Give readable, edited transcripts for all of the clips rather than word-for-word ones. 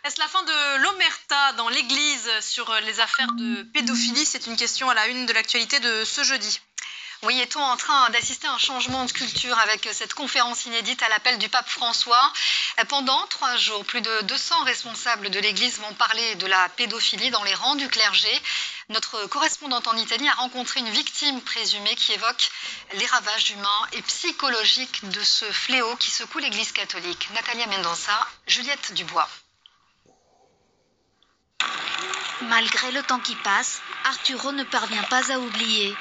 Est-ce la fin de l'omerta dans l'Église sur les affaires de pédophilie? C'est une question à la une de l'actualité de ce jeudi. Oui, est-on en train d'assister à un changement de culture avec cette conférence inédite à l'appel du pape François? Pendant 3 jours, plus de 200 responsables de l'Église vont parler de la pédophilie dans les rangs du clergé. Notre correspondante en Italie a rencontré une victime présumée qui évoque les ravages humains et psychologiques de ce fléau qui secoue l'Église catholique. Natalia Mendonça, Juliette Dubois. Malgré le temps qui passe, Arturo ne parvient pas à oublier.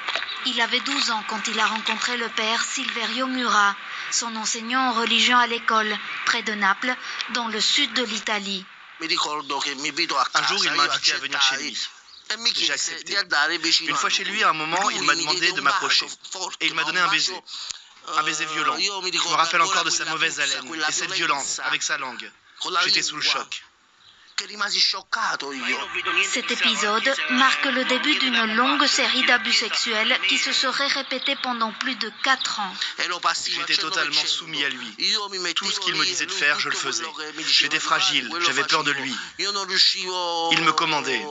Il avait 12 ans quand il a rencontré le père Silverio Mura, son enseignant en religion à l'école, près de Naples, dans le sud de l'Italie. Un jour, il m'a invité à venir chez lui. J'ai accepté. Une fois chez lui, à un moment, il m'a demandé de m'approcher. Et il m'a donné un baiser. Un baiser violent. Je me rappelle encore de sa mauvaise haleine et cette violence avec sa langue. J'étais sous le choc. Cet épisode marque le début d'une longue série d'abus sexuels qui se seraient répétés pendant plus de 4 ans. J'étais totalement soumis à lui. Tout ce qu'il me disait de faire, je le faisais. J'étais fragile, j'avais peur de lui. Il me commandait.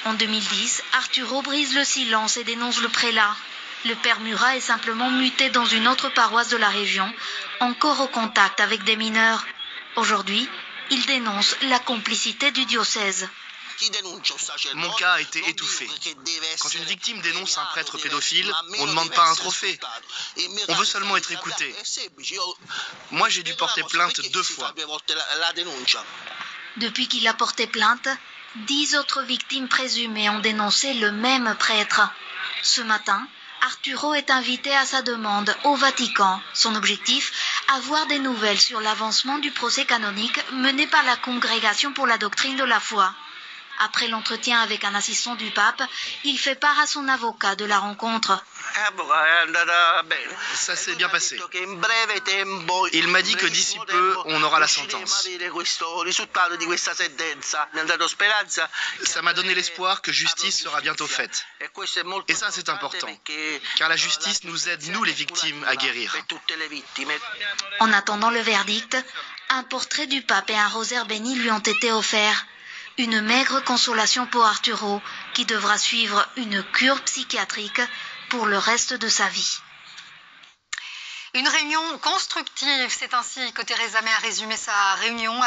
En 2010, Arturo brise le silence et dénonce le prélat. Le père Murat est simplement muté dans une autre paroisse de la région, encore au contact avec des mineurs. Aujourd'hui, il dénonce la complicité du diocèse. Mon cas a été étouffé. Quand une victime dénonce un prêtre pédophile, on ne demande pas un trophée. On veut seulement être écouté. Moi, j'ai dû porter plainte 2 fois. Depuis qu'il a porté plainte, 10 autres victimes présumées ont dénoncé le même prêtre. Ce matin, Arturo est invité à sa demande au Vatican. Son objectif, avoir des nouvelles sur l'avancement du procès canonique mené par la Congrégation pour la doctrine de la foi. Après l'entretien avec un assistant du pape, il fait part à son avocat de la rencontre. Ça s'est bien passé. Il m'a dit que d'ici peu, on aura la sentence. Ça m'a donné l'espoir que justice sera bientôt faite. Et ça, c'est important, car la justice nous aide, nous les victimes, à guérir. En attendant le verdict, un portrait du pape et un rosaire béni lui ont été offerts. Une maigre consolation pour Arturo, qui devra suivre une cure psychiatrique pour le reste de sa vie. Une réunion constructive, c'est ainsi que Theresa May a résumé sa réunion